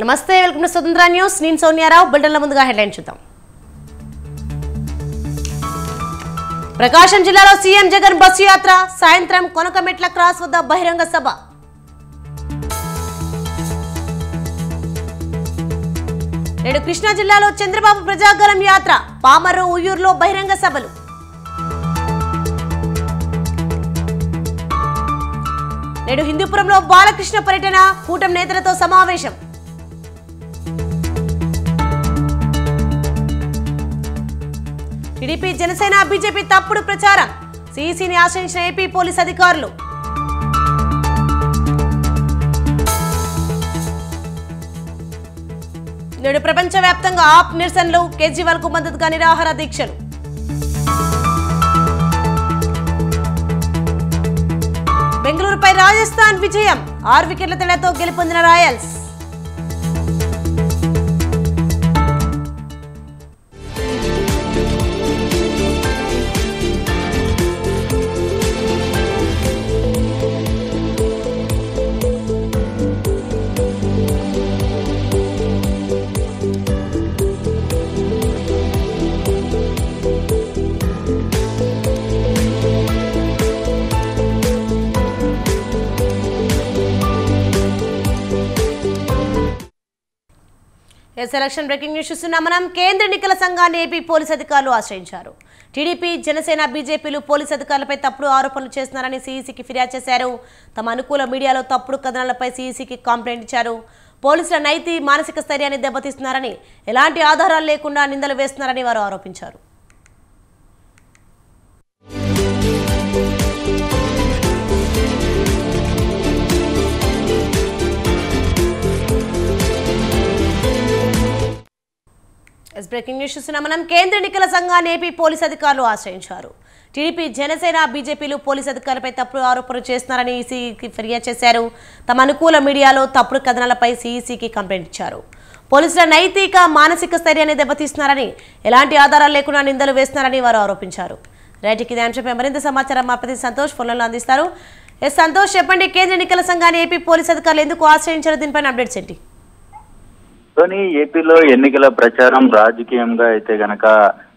నమస్తే, welcome to స్వతంత్ర news. నేను సోనియారావు. బులెటిన్ల ముందుగా హెడ్లైన్ చూద్దాం. ప్రకాశం జిల్లాలో సీఎం జగన్ బస్సు యాత్ర, సాయంత్రం కొనకమెట్ల క్రాస్ వద్ద బహిరంగ సభ. నేడు కృష్ణా జిల్లాలో చంద్రబాబు ప్రజాగరం యాత్ర, పామరు ఉయ్యూరులో బహిరంగ సభలు. నేడు హిందూపురంలో బాలకృష్ణ పర్యటన, కూటమి నేతలతో సమావేశం. టీడీపీ జనసేన బీజేపీ తప్పుడు ప్రచారం, సీఈసీని ఆశ్రయించిన ఏపీ పోలీస్ అధికారులు. నేడు ప్రపంచవ్యాప్తంగా ఆప్ నిరసనలు, కేజ్రీవాల్ కు మద్దతుగా నిరాహార దీక్షలు. బెంగళూరుపై రాజస్థాన్ విజయం, 6 వికెట్ల తేడాతో గెలుపొందిన రాయల్స్. ఎలక్షన్ బ్రేకింగ్ న్యూస్ చూస్తున్నాం మనం. కేంద్ర ఎన్నికల సంఘాన్ని ఏపీ పోలీసు అధికారులు ఆశ్రయించారు. టీడీపీ జనసేన బీజేపీలు పోలీసు అధికారులపై తప్పుడు ఆరోపణలు చేస్తున్నారని సీఈసీకి ఫిర్యాదు చేశారు. తమ అనుకూల మీడియాలో తప్పుడు కథనాలపై సీఈసీకి కంప్లైంట్ ఇచ్చారు. పోలీసుల నైతి మానసిక స్థైర్యాన్ని దెబ్బతీస్తున్నారని, ఎలాంటి ఆధారాలు లేకుండా నిందలు వేస్తున్నారని వారు ఆరోపించారు. బ్రేకింగ్ న్యూస్ చూస్తున్నాం మనం. కేంద్ర ఎన్నికల సంఘాన్ని ఏపీ పోలీసు అధికారులు ఆశ్రయించారు. టీడీపీ జనసేన బీజేపీలు పోలీసు అధికారులపై తప్పుడు ఆరోపణలు చేస్తున్నారని ఈసీకి ఫిర్యాదు చేశారు. తమ అనుకూల మీడియాలో తప్పుడు కథనాలపై సీఈసీకి కంప్లైంట్ ఇచ్చారు. పోలీసుల నైతిక మానసిక స్థైర్యాన్ని దెబ్బతీస్తున్నారని, ఎలాంటి ఆధారాలు లేకుండా నిందలు వేస్తున్నారని వారు ఆరోపించారు. రైట్కి ఇదే అంశంపై మరింత సమాచారం మా ప్రతినిధి సంతోష్ ఫోన్లలో అందిస్తారు. సంతోష్, చెప్పండి, కేంద్ర ఎన్నికల సంఘాన్ని ఏపీ పోలీసు అధికారులు ఎందుకు ఆశ్రయించారు? దీనిపైన అప్డేట్స్ ఏంటి? ఏపీలో ఎన్నికల ప్రచారం రాజకీయంగా అయితే గనక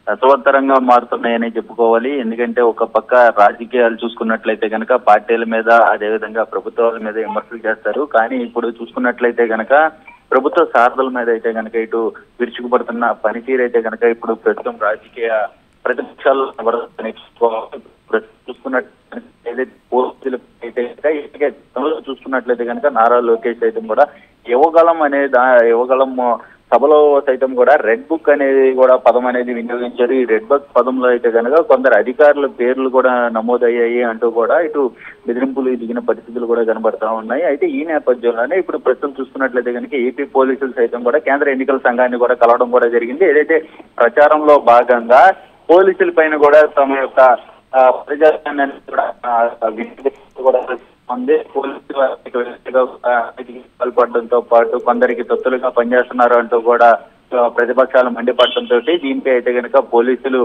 రసవత్తరంగా మారుతున్నాయని చెప్పుకోవాలి. ఎందుకంటే ఒక పక్క రాజకీయాలు చూసుకున్నట్లయితే గనక పార్టీల మీద, అదేవిధంగా ప్రభుత్వాల మీద విమర్శలు చేస్తారు. కానీ ఇప్పుడు చూసుకున్నట్లయితే గనక ప్రభుత్వ సారథుల మీద అయితే గనక ఇటు విరుచుకుపడుతున్న పనితీరు అయితే గనక ఇప్పుడు ప్రస్తుతం రాజకీయ ప్రతిపక్షాలు చూసుకున్నట్లయితే కనుక నారా లోకేష్ సైతం కూడా యువగలం సభలో సైతం కూడా రెడ్ బుక్ అనేది కూడా పదం అనేది వినియోగించారు. ఈ రెడ్ బుక్ పదంలో అయితే కనుక కొందరు అధికారుల పేర్లు కూడా నమోదయ్యాయి అంటూ కూడా ఇటు బెదిరింపులు దిగిన పరిస్థితులు కూడా కనబడతా ఉన్నాయి. అయితే ఈ నేపథ్యంలోనే ఇప్పుడు ప్రస్తుతం చూసుకున్నట్లయితే కనుక ఏపీ పోలీసులు సైతం కూడా కేంద్ర ఎన్నికల సంఘాన్ని కూడా కలవడం కూడా జరిగింది. ఏదైతే ప్రచారంలో భాగంగా పోలీసుల పైన కూడా తమ యొక్క ప్రజాస్వామ్యాన్ని కూడా ఉంది. పోలీసులు పాల్పడడంతో పాటు కొందరికి తొత్తులుగా పనిచేస్తున్నారు అంటూ కూడా ప్రతిపక్షాలు మండిపడటంతో దీనిపై అయితే కనుక పోలీసులు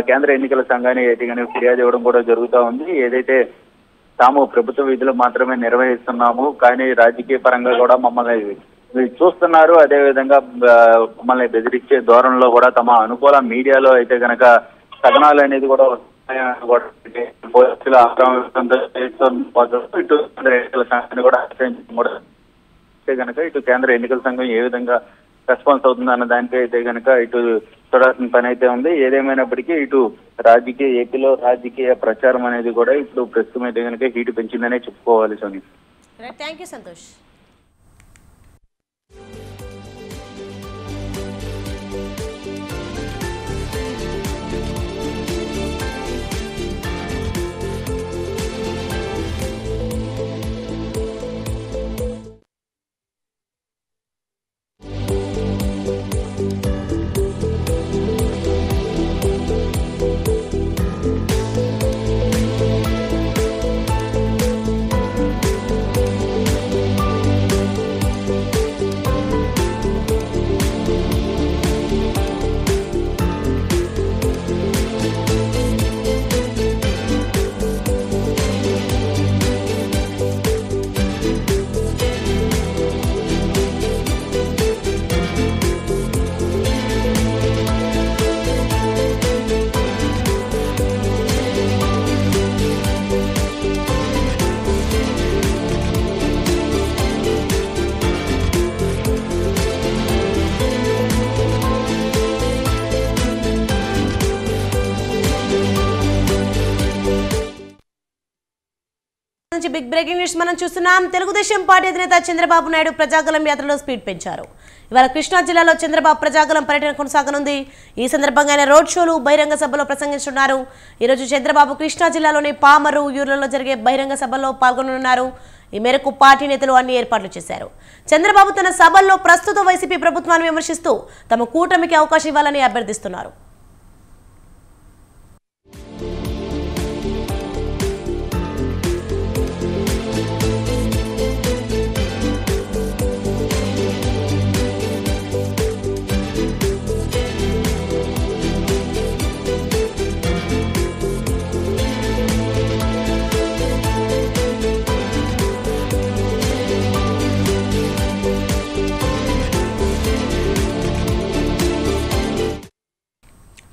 కేంద్ర ఎన్నికల సంఘాన్ని అయితే కనుక ఫిర్యాదు ఇవ్వడం కూడా జరుగుతూ ఉంది. ఏదైతే తాము ప్రభుత్వ విధులు మాత్రమే నిర్వహిస్తున్నాము, కానీ రాజకీయ పరంగా కూడా మమ్మల్ని చూస్తున్నారు, అదేవిధంగా మమ్మల్ని బెదిరించే ధోరణిలో కూడా తమ అనుకూల మీడియాలో అయితే కనుక కథనాలు అనేది కూడా పోలీసులు ఇటు కేంద్ర ఎన్నికల సంఘాన్ని కూడా కనుక ఇటు కేంద్ర ఎన్నికల సంఘం ఏ విధంగా రెస్పాన్స్ అవుతుంది అన్న దానిపై అయితే కనుక ఇటు చూడాల్సిన పని అయితే ఉంది. ఏదేమైనప్పటికీ ఇటు ఏపీలో రాజకీయ ప్రచారం అనేది కూడా ఇప్పుడు ప్రస్తుతం అయితే కనుక హీటు పెంచిందనే చెప్పుకోవాలి. Soni, thank you Santosh. నుంచి బిగ్ బ్రేకింగ్ న్యూస్ మనం చూస్తున్నాం. తెలుగుదేశం పార్టీ అధినేత చంద్రబాబు నాయుడు ప్రజాగలం యాత్రలో స్పీడ్ పెంచారు. ఇవాళ కృష్ణా జిల్లాలో చంద్రబాబు ప్రజాగలం పర్యటన కొనసాగనుంది. ఈ సందర్భంగా ఆయన రోడ్ షోలు, బహిరంగ సభలో ప్రసంగిస్తున్నారు. ఈరోజు చంద్రబాబు కృష్ణా జిల్లాలోని పామరు, ఊర్లలో జరిగే బహిరంగ సభల్లో పాల్గొనున్నారు. ఈ మేరకు పార్టీ నేతలు అన్ని ఏర్పాట్లు చేశారు. చంద్రబాబు తన సభల్లో ప్రస్తుత వైసీపీ ప్రభుత్వాన్ని విమర్శిస్తూ తమ కూటమికి అవకాశం ఇవ్వాలని అభ్యర్థిస్తున్నారు.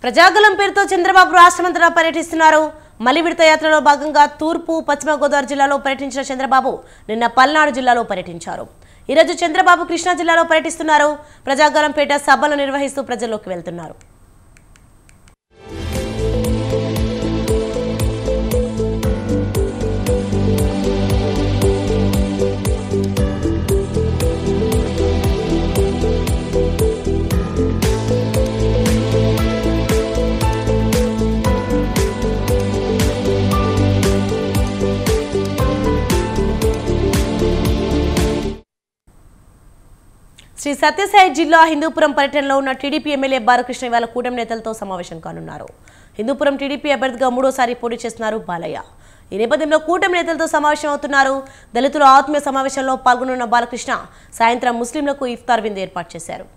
ప్రజాగలం పేరుతో చంద్రబాబు రాష్ట్రమంతటా పర్యటిస్తున్నారు. మలి విడత యాత్రలో భాగంగా తూర్పు, పశ్చిమ గోదావరి జిల్లాలో పర్యటించిన చంద్రబాబు నిన్న పల్నాడు జిల్లాలో పర్యటించారు. ఈరోజు చంద్రబాబు కృష్ణా జిల్లాలో పర్యటిస్తున్నారు. ప్రజాగలం పేట సభలు నిర్వహిస్తూ ప్రజల్లోకి వెళ్తున్నారు. శ్రీ సత్యసాయి జిల్లా హిందూపురం పర్యటనలో ఉన్న టీడీపీ ఎమ్మెల్యే బాలకృష్ణ ఇవాళ కూటమి నేతలతో సమావేశం కానున్నారు. హిందూపురం టీడీపీ అభ్యర్థిగా 3వ పోటీ చేస్తున్నారు బాలయ్య. ఈ నేపథ్యంలో కూటమి నేతలతో సమావేశం అవుతున్నారు. దళితుల ఆత్మీయ సమావేశంలో పాల్గొనున్న బాలకృష్ణ సాయంత్రం ముస్లింలకు ఇఫ్తార్ విందు ఏర్పాటు చేశారు.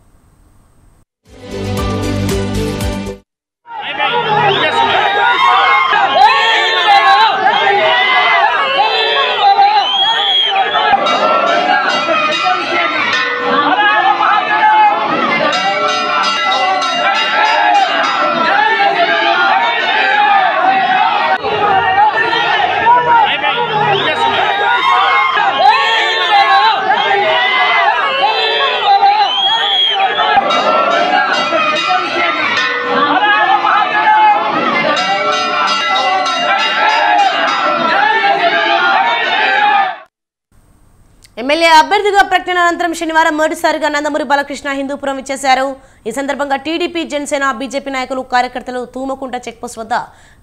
ఎమ్మెల్యే అభ్యర్థిగా ప్రకటన అనంతరం శనివారం మొదటిసారిగా నందమూరి బాలకృష్ణ హిందూపురం ఇచ్చేశారు. ఈ సందర్భంగా టీడీపీ, జనసేన, బీజేపీ నాయకులు, కార్యకర్తలు తూమకుంట చెక్పోస్ట్ వద్ద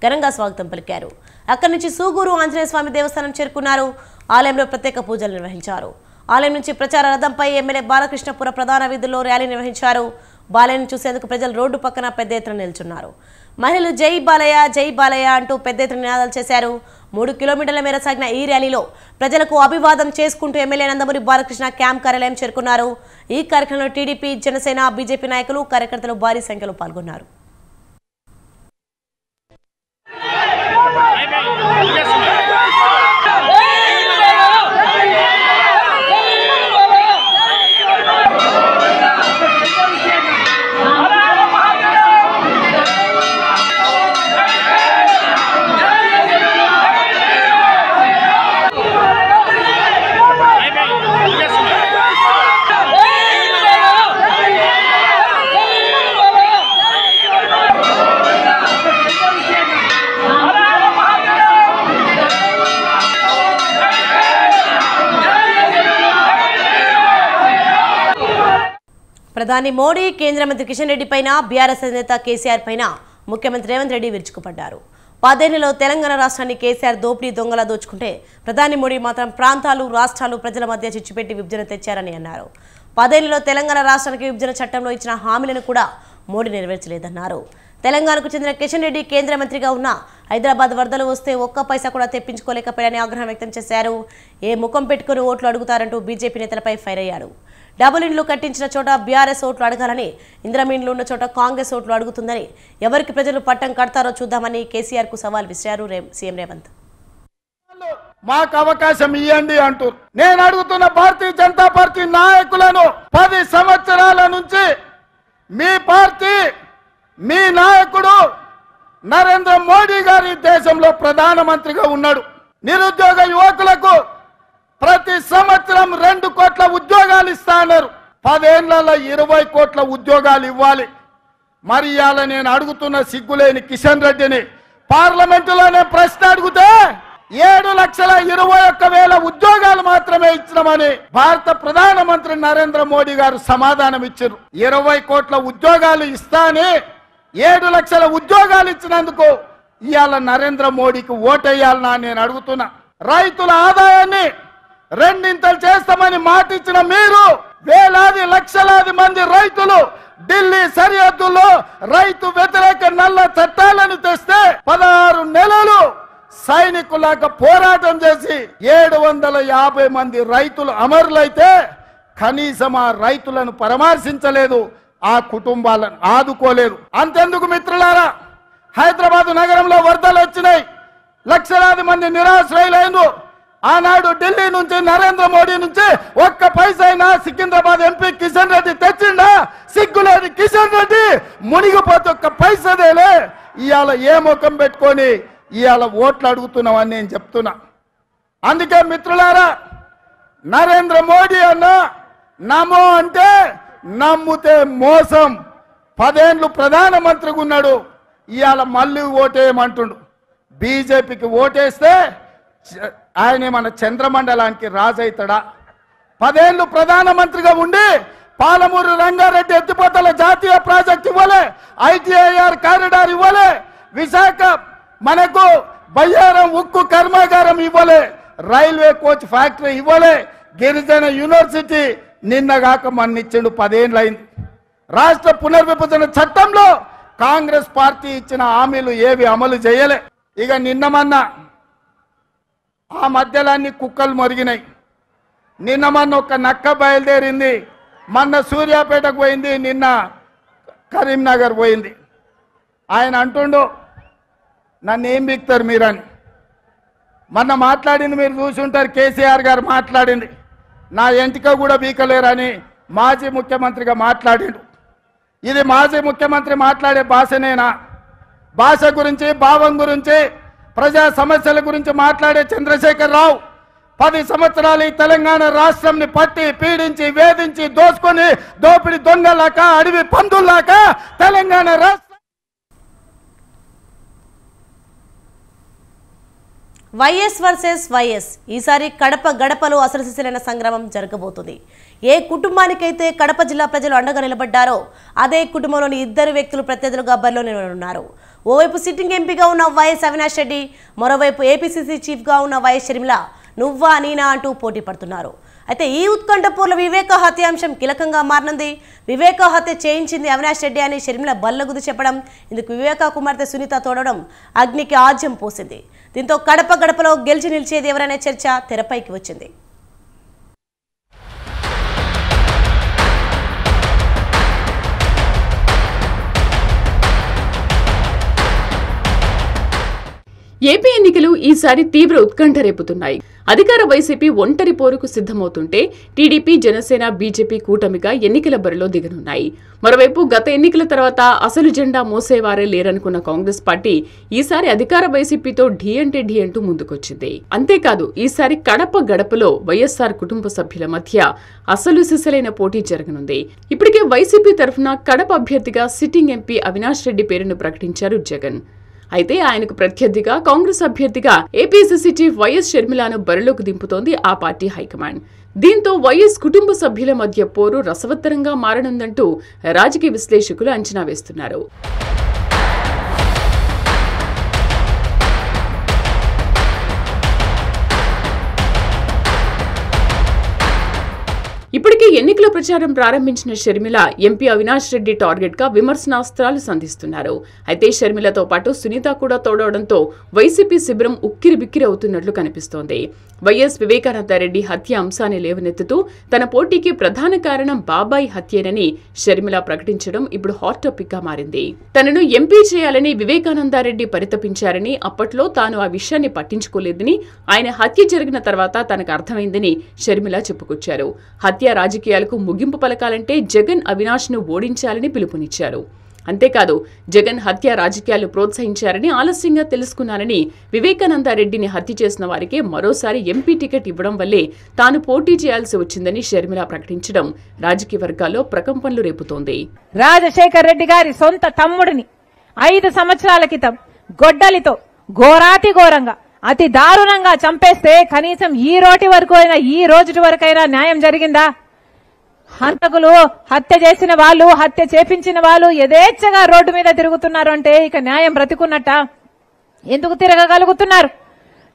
ఘనంగా స్వాగతం పలికారు. అక్కడి నుంచి సూగూరు ఆంజనేయ స్వామి దేవస్థానం చేరుకున్నారు. ఆలయంలో ప్రత్యేక పూజలు నిర్వహించారు. ఆలయం నుంచి ప్రచార రథంపై ఎమ్మెల్యే బాలకృష్ణపుర ప్రధాన వీధుల్లో ర్యాలీ నిర్వహించారు. బాలయ్యను చూసేందుకు ప్రజలు రోడ్డు పక్కన పెద్ద ఎత్తున నిల్చున్నారు. మహిళలు జై బాలయ్య, జై బాలయ్య అంటూ పెద్ద ఎత్తున నినాదాలు చేశారు. 3 కిలోమీటర్ల మేర సాగిన ఈ ర్యాలీలో ప్రజలకు అభివాదం చేసుకుంటూ ఎమ్మెల్యే నందమూరి బాలకృష్ణ క్యాంప్ కార్యాలయం చేరుకున్నారు. ఈ కార్యక్రమంలో టీడీపీ, జనసేన, బీజేపీ నాయకులు, కార్యకర్తలు భారీ సంఖ్యలో పాల్గొన్నారు. ప్రధాని మోడీ, కేంద్ర మంత్రి కిషన్ రెడ్డి పైన, బీఆర్ఎస్ అధినేత కేసీఆర్ పైన ముఖ్యమంత్రి రేవంత్ రెడ్డి విరుచుకుపడ్డారు. 10 ఏళ్లలో తెలంగాణ రాష్ట్రాన్ని కేసీఆర్ దోపిడీ దొంగలా దోచుకుంటే ప్రధాని మోడీ మాత్రం ప్రాంతాలు, రాష్ట్రాలు, ప్రజల మధ్య చిచ్చుపెట్టి విభజన తెచ్చారని అన్నారు. 10 ఏళ్లలో తెలంగాణ రాష్ట్రానికి విభజన చట్టంలో ఇచ్చిన హామీలను కూడా మోడీ నెరవేర్చలేదన్నారు. తెలంగాణకు చెందిన కిషన్ రెడ్డి కేంద్ర మంత్రిగా ఉన్న హైదరాబాద్ వరదలు వస్తే ఒక్క పైసా కూడా తెప్పించుకోలేకపోయారని ఆగ్రహం వ్యక్తం చేశారు. ఏ ముఖం పెట్టుకుని ఓట్లు అడుగుతారంటూ బీజేపీ నేతలపై ఫైర్ అయ్యాడు. డబుల్ ఇండ్లు కట్టించిన చోట బీఆర్ఎస్ ఓట్లు అడగాలని, ఇందిరమ్మ ఇండ్లు ఉన్న చోట కాంగ్రెస్ ఓట్లు అడుగుతుందని, ఎవరికి ప్రజలు పట్టం కడతారో చూద్దామని కేసీఆర్ కు సవాల్ విసిరారు సీఎం రేవంత్. మాకు అవకాశం ఇవ్వండి అంటూ నేను అడుగుతున్న భారతీయ జనతా పార్టీ నాయకులను 10 సంవత్సరాల నుంచి మీ పార్టీ, మీ నాయకుడు నరేంద్ర మోడీ గారి దేశంలో ప్రధానమంత్రిగా ఉన్నాడు. నిరుద్యోగ యువకులకు ప్రతి సంవత్సరం 2 కోట్ల ఉద్యోగాలు ఇస్తా అన్నారు. 10 ఏళ్లలో 20 కోట్ల ఉద్యోగాలు ఇవ్వాలి. మరి ఇవాళ నేను అడుగుతున్న సిగ్గులేని కిషన్ రెడ్డిని పార్లమెంటులోనే ప్రశ్న అడిగితే 7,21,000 ఉద్యోగాలు మాత్రమే ఇచ్చినామని భారత ప్రధానమంత్రి నరేంద్ర మోడీ గారు సమాధానం ఇచ్చారు. 20 కోట్ల ఉద్యోగాలు ఇస్తానే 7 లక్షల ఉద్యోగాలు ఇచ్చినందుకు ఇవాళ నరేంద్ర మోడీకి ఓటేయాలనా నేను అడుగుతున్నా. రైతుల ఆదాయాన్ని రెండింతలు చేస్తామని మాట ఇచ్చిన మీరు వేలాది లక్షలాది మంది రైతులు ఢిల్లీ సరిహద్దుల్లో రైతు వ్యతిరేక నల్ల చట్టాలను తెస్తే 16 నెలలు సైనికులాగా పోరాటం చేసి 750 మంది రైతులు అమరులైతే కనీసం ఆ రైతులను పరామర్శించలేదు, ఆ కుటుంబాలను ఆదుకోలేదు. అంతెందుకు మిత్రులారా, హైదరాబాద్ నగరంలో వరదలు వచ్చినాయి, లక్షలాది మంది నిరాశ్రయులైన ఆనాడు ఢిల్లీ నుంచి నరేంద్ర మోడీ నుంచి ఒక్క పైసైనా సికింద్రాబాద్ ఎంపీ కిషన్ రెడ్డి తెచ్చిండా? సిగ్గులేని కిషన్ రెడ్డి మునిగిపోతే ఒక్క పైసదేలే. ఇవాళ ఏ ముఖం పెట్టుకొని ఇవాళ ఓట్లు అడుగుతున్నామని నేను చెప్తున్నా. అందుకే మిత్రులారా, నరేంద్ర మోడీ అన్న నమో అంటే నమ్ముతే మోసం. 10 ఏళ్ళు ప్రధానమంత్రిగా ఉన్నాడు, ఇవాళ మళ్ళీ ఓటేయమంటుండు. బీజేపీకి ఓటేస్తే ఆయన మన చంద్రమండలానికి రాజైతాడా? 10 ఏళ్ళు ప్రధానమంత్రిగా ఉండి పాలమూరు రంగారెడ్డి ఎత్తిపోతల జాతీయ ప్రాజెక్ట్ ఇవ్వలే, ఐటీఐఆర్ కారిడార్ ఇవ్వలే, విశాఖ మనకు బయ్యారం ఉక్కు కర్మాగారం ఇవ్వలే, రైల్వే కోచ్ ఫ్యాక్టరీ ఇవ్వలే, గిరిజన యూనివర్సిటీ నిన్నగాక మన్నిచ్చిండు. 10 ఏళ్ళు అయింది. రాష్ట్ర పునర్విభజన చట్టంలో కాంగ్రెస్ పార్టీ ఇచ్చిన హామీలు ఏవి అమలు చేయలే. ఇక నిన్నమన్న ఆ మధ్యలన్నీ కుక్కలు మొరిగినాయి. నిన్నమన్న ఒక నక్క బయలుదేరింది, మొన్న సూర్యాపేటకు పోయింది, నిన్న కరీంనగర్ పోయింది. ఆయన అంటుండు నన్ను ఏం బిక్తారు మీరని. మొన్న మాట్లాడింది మీరు చూసుంటారు, కేసీఆర్ గారు మాట్లాడింది, నా ఎంటిక కూడా బీకలేరని మాజీ ముఖ్యమంత్రిగా మాట్లాడిండు. ఇది మాజీ ముఖ్యమంత్రి మాట్లాడే భాషనేనా? భాష గురించి, భావం గురించి, ప్రజా సమస్యల గురించి మాట్లాడే చంద్రశేఖర్ రావు 10 సంవత్సరాలు ఈ తెలంగాణ రాష్ట్రంని పట్టి పీడించి వేధించి దోసుకొని దోపిడి దొంగలాక అడవి పందుల్లాక తెలంగాణ రాష్ట్రం వైఎస్ వర్సెస్ వైఎస్. ఈసారి కడప గడపలో అసలు సంగ్రామం జరగబోతుంది. ఏ కుటుంబానికైతే కడప జిల్లా ప్రజలు అండగా నిలబడ్డారో అదే కుటుంబంలోని 2 వ్యక్తులు ప్రత్యర్థులుగా బరిలో నిలబడున్నారు. ఓవైపు సిట్టింగ్ ఎంపీగా ఉన్న వైఎస్ అవినాష్ రెడ్డి, మరోవైపు ఏపీసీసీ చీఫ్గా ఉన్న వైఎస్ షర్మిల నువ్వా నీనా అంటూ పోటీ పడుతున్నారు. అయితే ఈ ఉత్కంఠపూర్ల వివేక హత్యాంశం కీలకంగా మారనుంది. వివేక హత్య చేయించింది అవినాష్ రెడ్డి అని షర్మిల బల్లగుద్ది చెప్పడం, ఇందుకు వివేక కుమార్తె సునీత తోడడం అగ్నికి ఆజ్యం పోసింది. దీంతో కడప గడపలో గెలిచి నిలిచేది ఎవరనే చర్చ తెరపైకి వచ్చింది. ఏపీ ఎన్నికలు ఈసారి తీవ్ర ఉత్కంఠ రేపుతున్నాయి. అధికార వైసీపీ ఒంటరి పోరుకు సిద్ధమవుతుంటే టీడీపీ, జనసేన, బీజేపీ కూటమిగా ఎన్నికల బరిలో దిగనున్నాయి. మరోవైపు గత ఎన్నికల తర్వాత అసలు జెండా మోసేవారే లేరనుకున్న కాంగ్రెస్ పార్టీ ఈసారి అధికార వైసీపీతో ఢీ అంటే ఢీ అంటూ ముందుకొచ్చింది. అంతేకాదు ఈసారి కడప గడపలో వైఎస్ఆర్ కుటుంబ సభ్యుల మధ్య అసలు సిసలైన పోటీ జరగనుంది. ఇప్పటికే వైసీపీ తరఫున కడప అభ్యర్థిగా సిట్టింగ్ ఎంపీ అవినాష్ రెడ్డి పేరును ప్రకటించారు జగన్. అయితే ఆయనకు ప్రత్యర్థిగా కాంగ్రెస్ అభ్యర్థిగా ఏపీసీసీ చీఫ్ వైఎస్ షర్మిలను బరిలోకి దింపుతోంది ఆ పార్టీ హైకమాండ్. దీంతో వైఎస్ కుటుంబ సభ్యుల మధ్య పోరు రసవత్తరంగా మారనుందంటూ రాజకీయ విశ్లేషకులు అంచనా వేస్తున్నారు. ఇప్పటికే ఎన్నికల ప్రచారం ప్రారంభించిన షర్మిల ఎంపీ అవినాష్ రెడ్డి టార్గెట్ గా విమర్శనాస్త్రాలు సంధిస్తున్నారు. అయితే షర్మిలతో పాటు సునీత కూడా తోడవడంతో వైసీపీ శిబిరం ఉక్కిరి బిక్కిరి అవుతున్నట్లు కనిపిస్తోంది. వైఎస్ వివేకానందరెడ్డి హత్య అంశాన్ని లేవనెత్తుతూ తన పోటీకి ప్రధాన కారణం బాబాయ్ హత్యేనని షర్మిల ప్రకటించడం ఇప్పుడు హాట్ టాపిక్ గా మారింది. తనను ఎంపీ చేయాలని వివేకానందరెడ్డి పరితపించారని, అప్పట్లో తాను ఆ విషయాన్ని పట్టించుకోలేదని, ఆయన హత్య జరిగిన తర్వాత తనకు అర్థమైందని షర్మిల చెప్పుకొచ్చారు. హత్య రాజకీయాలకు ముగింపు పలకాలంటే జగన్ అవినాష్ ను ఓడించాలని పిలుపునిచ్చారు. అంతేకాదు జగన్ హత్య రాజకీయాలు ప్రోత్సహించారని, ఆలస్యంగా తెలుసుకున్నారని, వివేకానందరెడ్డిని హత్య చేసిన వారికి మరోసారి ఎంపీ టికెట్ ఇవ్వడం వల్లే తాను పోటీ చేయాల్సి వచ్చిందని షర్మిల ప్రకటించడం రాజకీయ వర్గాల్లో ప్రకంపనలు రేపుతోంది. రాజశేఖర్ రెడ్డి గారి సొంత తమ్ముడిని 5 సంవత్సరాల క్రితం గొడ్డలితో ఘోరాతి ఘోరంగా అతి దారుణంగా చంపేస్తే కనీసం ఈ రోజు వరకైనా న్యాయం జరిగిందా? హంతకులు, హత్య చేసిన వాళ్ళు, హత్య చేపించిన వాళ్ళు యథేచ్ఛగా రోడ్డు మీద తిరుగుతున్నారు అంటే ఇక న్యాయం బ్రతికున్నట్ట? ఎందుకు తిరగగలుగుతున్నారు?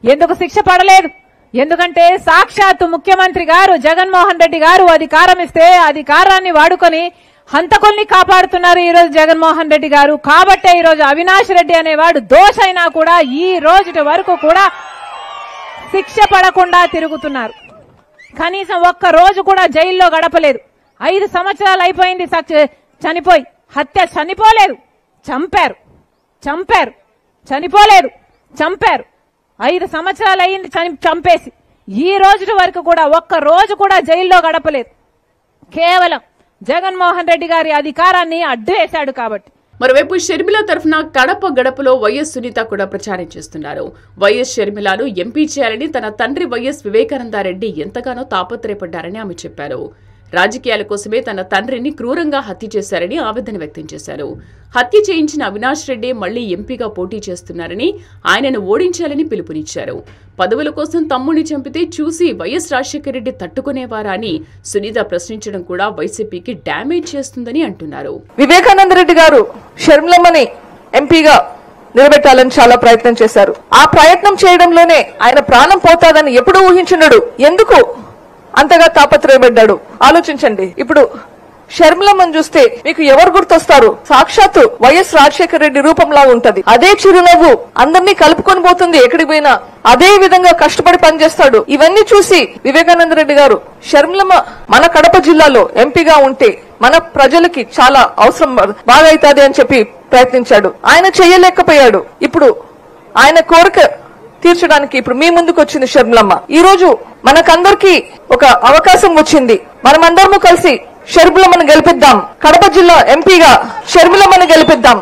ఎందుకు శిక్ష పడలేదు? ఎందుకంటే సాక్షాత్తు ముఖ్యమంత్రి గారు జగన్మోహన్ రెడ్డి గారు అధికారం ఇస్తే అధికారాన్ని వాడుకొని హంతకుల్ని కాపాడుతున్నారు ఈ రోజు జగన్మోహన్ రెడ్డి గారు. కాబట్టే ఈ రోజు అవినాష్ రెడ్డి అనేవాడు దోషైనా కూడా ఈ రోజు వరకు కూడా శిక్ష పడకుండా తిరుగుతున్నారు. కనీసం ఒక్క రోజు కూడా జైల్లో గడపలేదు. 5 సంవత్సరాలు అయిపోయింది చనిపోయి. హత్య చనిపోలేదు, చంపారు. చనిపోలేదు, చంపారు. 5 సంవత్సరాలు అయింది చంపేసి. ఈ రోజు వరకు కూడా ఒక్క రోజు కూడా జైల్లో గడపలేదు. కేవలం జగన్మోహన్ రెడ్డి గారి అధికారాన్ని అడ్డు వేశాడు కాబట్టి. మరోవైపు షర్మిల తరఫున కడప గడపలో వైఎస్ సునీత కూడా ప్రచారం చేస్తున్నారు. వైఎస్ షర్మిలను ఎంపీ చేయాలని తన తండ్రి వైఎస్ వివేకానందరెడ్డి ఎంతగానో తాపత్రయపడ్డారని ఆమె చెప్పారు. రాజకీయాల కోసమే తన తండ్రిని క్రూరంగా హత్య చేశారని ఆవేదన వ్యక్తం చేశారు. హత్య చేయించిన అవినాష్ రెడ్డి మళ్లీ ఎంపీగా పోటీ చేస్తున్నారని, ఆయనను ఓడించాలని పిలుపునిచ్చారు. పదవుల కోసం తమ్ముడిని చంపితే చూసి వైఎస్ రాజశేఖర రెడ్డి తట్టుకునేవారా అని సునీత ప్రశ్నించడం కూడా వైసీపీకి డ్యామేజ్ చేస్తుందని అంటున్నారు. వివేకానందరెడ్డి గారు షర్మిలమ్మని ఎంపీగా నిలబెట్టాలని చాలా ప్రయత్నం చేశారు. ఆ ప్రయత్నం చేయడంలోనే ఆయన ప్రాణం పోతాదని ఎప్పుడు ఊహించున్నాడు? ఎందుకు అంతగా తాపత్రయపడ్డాడు? ఆలోచించండి. ఇప్పుడు షర్మిలమ్మని చూస్తే మీకు ఎవరు గుర్తొస్తారు? సాక్షాత్తు వైఎస్ రాజశేఖర రెడ్డి రూపంలా ఉంటది. అదే చిరునవ్వు, అందరినీ కలుపుకొని పోతుంది ఎక్కడికి పోయినా. అదే విధంగా కష్టపడి పనిచేస్తాడు. ఇవన్నీ చూసి వివేకానంద రెడ్డి గారు షర్మిలమ్మ మన కడప జిల్లాలో ఎంపీగా ఉంటే మన ప్రజలకి చాలా అవసరం బాగా అవుతుంది అని చెప్పి ప్రయత్నించాడు. ఆయన చేయలేకపోయాడు. ఇప్పుడు ఆయన కోరిక తీర్చడానికి ఇప్పుడు మీ ముందుకు వచ్చింది షర్మిలమ్మ. ఈ రోజు మనకందరికి ఒక అవకాశం వచ్చింది. మనమందరము కలిసి షర్మిలమ్మను గెలిపిద్దాం. కడప జిల్లా ఎంపీగా షర్మిలమ్మను గెలిపిద్దాం.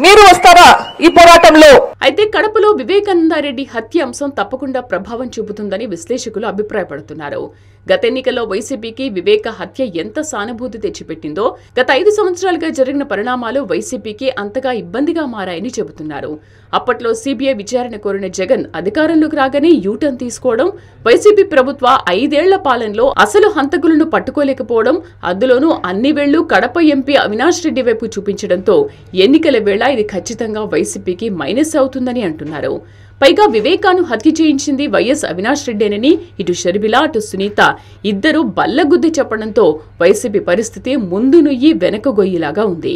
మీరు వస్తారా ఈ పోరాటంలో? అయితే కడపలో వివేకానందరెడ్డి హత్య అంశం తప్పకుండా ప్రభావం చూపుతుందని విశ్లేషకులు అభిప్రాయపడుతున్నారు. గత ఎన్నికల్లో వైసీపీకి వివేక హత్య ఎంత సానుభూతి తెచ్చిపెట్టిందో, గత 5 సంవత్సరాలుగా జరిగిన పరిణామాలు వైసీపీకి అంతగా ఇబ్బందిగా మారాయని చెబుతున్నారు. అప్పట్లో సీబీఐ విచారణ కోరిన జగన్ అధికారంలోకి రాగానే యూటర్న్ తీసుకోవడం, వైసీపీ ప్రభుత్వ 5 ఏళ్ల పాలనలో అసలు హంతకులను పట్టుకోలేకపోవడం, అందులోనూ అన్ని వేళ్లు కడప ఎంపీ అవినాష్ రెడ్డి వైపు చూపించడంతో ఎన్నికల వేళ ఇది ఖచ్చితంగా వైసీపీకి మైనస్ అవుతుందని అంటున్నారు. పైగా వివేకాను హత్య చేయించింది వైఎస్ అవినాష్ రెడ్డేనని ఇటు షర్మిల అటు సునీత ఇద్దరు బల్లగుద్ది చెప్పడంతో వైసీపీ పరిస్థితి ముందు నుయ్యి వెనక గొయ్యిలాగా ఉంది.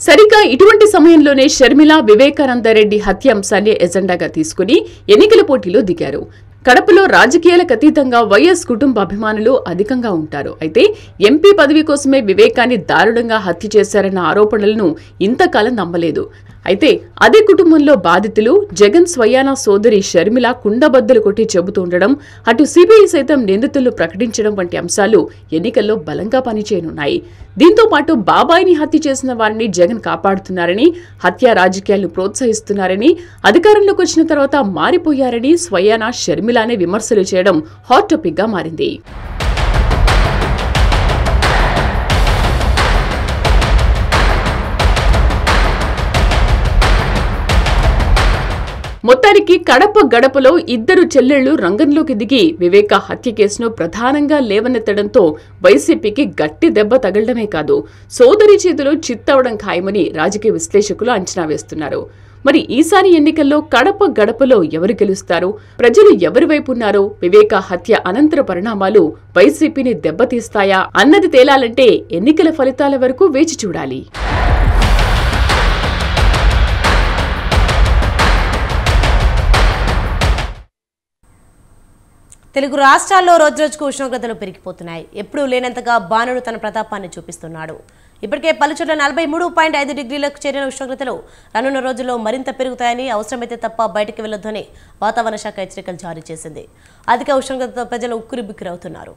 సరిగ్గా ఇటువంటి సమయంలోనే షర్మిల వివేకానందరెడ్డి హత్య అంశాన్ని ఎజెండాగా తీసుకుని ఎన్నికల పోటీలో దిగారు. కడపలో రాజకీయాలకు అతీతంగా వైఎస్ కుటుంబ అభిమానులు అధికంగా ఉంటారు. అయితే ఎంపీ పదవి కోసమే వివేకాన్ని దారుణంగా హత్య చేశారన్న ఆరోపణలను ఇంతకాలం నమ్మలేదు. అయితే అదే కుటుంబంలో బాధితులు జగన్ స్వయానా సోదరి షర్మిల కుండబద్దలు కొట్టి చెబుతుండడం, అటు సిబిఐ సైతం నిందితులను ప్రకటించడం వంటి అంశాలు ఎన్నికల్లో బలంగా పనిచేయనున్నాయి. దీంతో పాటు బాబాయిని హత్య చేసిన వారిని జగన్ కాపాడుతున్నారని, హత్య రాజకీయాలను ప్రోత్సహిస్తున్నారని, అధికారంలోకి వచ్చిన తర్వాత మారిపోయారని స్వయానా షర్మిలానే విమర్శలు చేయడం హాట్ టాపిక్ గా మారింది. మొత్తానికి కడప గడపలో ఇద్దరు చెల్లెళ్లు రంగంలోకి దిగి వివేక హత్య కేసును ప్రధానంగా లేవనెత్తడంతో వైసీపీకి గట్టి దెబ్బ తగలడమే కాదు, సోదరి చేతిలో చిత్తవడం ఖాయమని రాజకీయ విశ్లేషకులు అంచనా వేస్తున్నారు. మరి ఈసారి ఎన్నికల్లో కడప గడపలో ఎవరు గెలుస్తారు? ప్రజలు ఎవరి వైపు ఉన్నారో? వివేక హత్య అనంతర పరిణామాలు వైసీపీని దెబ్బతీస్తాయా అన్నది తేలాలంటే ఎన్నికల ఫలితాల వరకు వేచి చూడాలి. తెలుగు రాష్ట్రాల్లో రోజురోజుకు ఉష్ణోగ్రతలు పెరిగిపోతున్నాయి. ఎప్పుడూ లేనంతగా బాణుడు తన ప్రతాపాన్ని చూపిస్తున్నాడు. ఇప్పటికే పలుచోట్ల 43.5 డిగ్రీలకు చేరిన ఉష్ణోగ్రతలు రానున్న రోజుల్లో మరింత పెరుగుతాయని, అవసరమైతే తప్ప బయటకు వెళ్లొద్దని వాతావరణ శాఖ హెచ్చరికలు జారీ చేసింది. అధిక ఉష్ణోగ్రతతో ప్రజలు ఉక్కిరిబిక్కిరవుతున్నారు.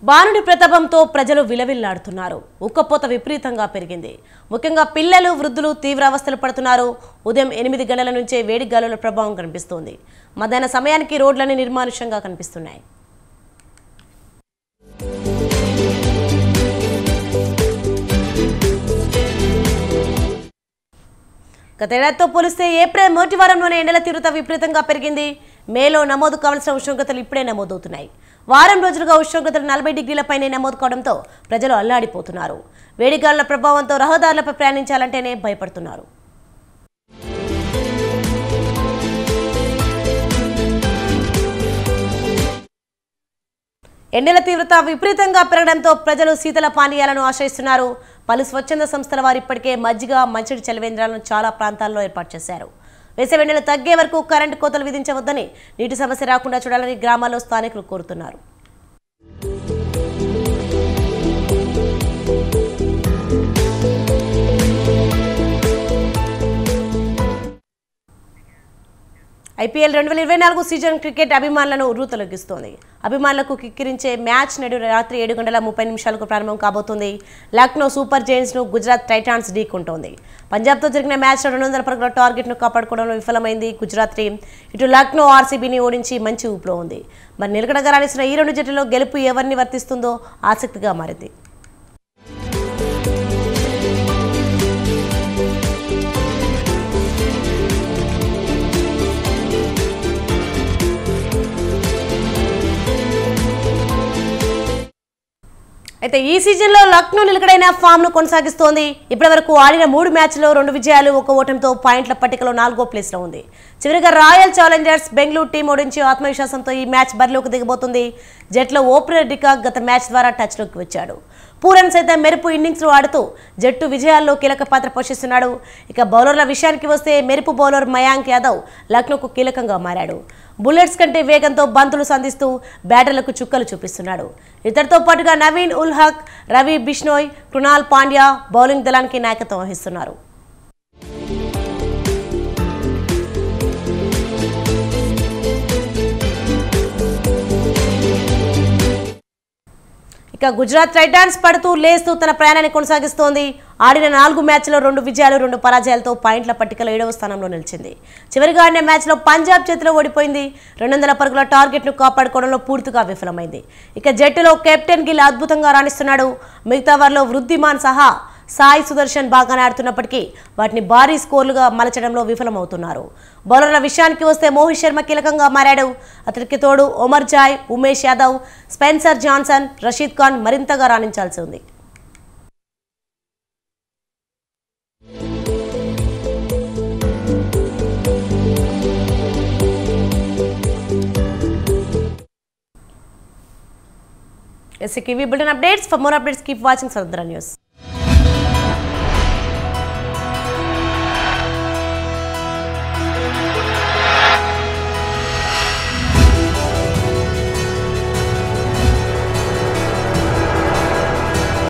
బాణుడి ప్రతాపంతో ప్రజలు విలవిల్లాడుతున్నారు. ఉక్కపోత విపరీతంగా పెరిగింది. ముఖ్యంగా పిల్లలు, వృద్ధులు తీవ్ర అవస్థలు పడుతున్నారు. ఉదయం 8 గంటల నుంచే వేడి గాలుల ప్రభావం కనిపిస్తోంది. మధ్యాహ్న సమయానికి రోడ్లన్నీ నిర్మానుష్యంగా కనిపిస్తున్నాయి. గతేడాదితో పోలిస్తే ఏప్రిల్ మొదటి వారంలోనే ఎండల తీవ్రత విపరీతంగా పెరిగింది. మేలో నమోదు కావాల్సిన ఉష్ణోగ్రతలు ఇప్పుడే నమోదవుతున్నాయి. వారం రోజులుగా ఉష్ణోగ్రతలు 40 డిగ్రీల పైనే నమోదు కావడంతో ప్రజలు అల్లాడిపోతున్నారు. వేడిగాలుల ప్రభావంతో రహదారులపై ప్రయాణించాలంటేనే భయపడుతున్నారు. ఎండల తీవ్రత విపరీతంగా పెరగడంతో ప్రజలు శీతల పానీయాలను ఆశ్రయిస్తున్నారు. పలు స్వచ్ఛంద సంస్థల వారు ఇప్పటికే మజ్జిగ, మంచినీటి చలివేంద్రాలను చాలా ప్రాంతాల్లో ఏర్పాటు చేశారు. వేసవి ఎండలు తగ్గే వరకు కరెంటు కోతలు విధించవద్దని, నీటి సమస్య రాకుండా చూడాలని గ్రామాల్లో స్థానికులు కోరుతున్నారు. ఐపీఎల్ 2024 సీజన్ క్రికెట్ అభిమానులను ఉర్రూతలొగిస్తోంది. అభిమానులకు కిక్కిరించే మ్యాచ్ నేడు రాత్రి 7:30 ప్రారంభం కాబోతుంది. లక్నో సూపర్ జైంట్స్ను గుజరాత్ టైటాన్స్ ఢీకొంటోంది. పంజాబ్తో జరిగిన మ్యాచ్లో 200 పరుగుల టార్గెట్ను కాపాడుకోవడంలో విఫలమైంది గుజరాత్ టీం. ఇటు లక్నో ఆర్సీబీని ఓడించి మంచి ఊపులో ఉంది. మరి నిలకడగా రాణిస్తున్న ఈ 2 జట్లలో గెలుపు ఎవరిని వర్తిస్తుందో ఆసక్తిగా మారింది. అయితే ఈ సీజన్లో లక్నో నిలకడైన ఫామ్ను కొనసాగిస్తోంది. ఇప్పటివరకు ఆడిన 3 మ్యాచ్ల్లో 2 విజయాలు, 1 ఓటమితో పాయింట్ల పట్టికలో 4వ ప్లేస్లో ఉంది. చివరిగా రాయల్ ఛాలెంజర్స్ బెంగళూరు టీం ఓడించి ఆత్మవిశ్వాసంతో ఈ మ్యాచ్ బరిలోకి దిగబోతుంది. జట్లో ఓపెనర్ డికాక్ గత మ్యాచ్ ద్వారా టచ్లోకి వచ్చాడు. పూరన్ సైతం మెరుపు ఇన్నింగ్స్లో ఆడుతూ జట్టు విజయాల్లో కీలక పాత్ర పోషిస్తున్నాడు. ఇక బౌలర్ల విషయానికి వస్తే మెరుపు బౌలర్ మయాంక్ యాదవ్ లక్నోకు కీలకంగా మారాడు. బుల్లెట్స్ కంటే వేగంతో బంతులు సంధిస్తూ బ్యాటర్లకు చుక్కలు చూపిస్తున్నాడు. ఇతడితో పాటుగా నవీన్ ఉల్ హక్, రవి బిష్నోయ్, కృణాల్ పాండ్యా బౌలింగ్ దళానికి నాయకత్వం వహిస్తున్నారు. ఇక గుజరాత్ టైటాన్స్ పడుతూ లేస్తూ తన ప్రయాణాన్ని కొనసాగిస్తోంది. ఆడిన 4 మ్యాచ్ల్లో 2 విజయాలు, 2 పరాజయాలతో పాయింట్ల పట్టికలో 7వ స్థానంలో నిలిచింది. చివరిగా ఆడిన మ్యాచ్లో పంజాబ్ చేతిలో ఓడిపోయింది. 200 పరుగుల టార్గెట్ను కాపాడుకోవడంలో పూర్తిగా విఫలమైంది. ఇక జట్టులో కెప్టెన్ గిల్ అద్భుతంగా రాణిస్తున్నాడు. మిగతా వారిలో వృద్ధిమాన్ సహా సాయి సుదర్శన్ బాగానే ఆడుతున్నప్పటికీ వాటిని భారీ స్కోర్లుగా మలచడంలో విఫలమవుతున్నారు. బౌలర్ల విషయానికి వస్తే మోహిత్ శర్మ కీలకంగా మారాడు. అతడికి తోడు Omarzai, Umesh Yadav, Spencer Johnson, Rashid Khan మరింతగా రాణించాల్సి ఉంది. SCTV Bulletin updates. For more updates, keep watching Sadhara News.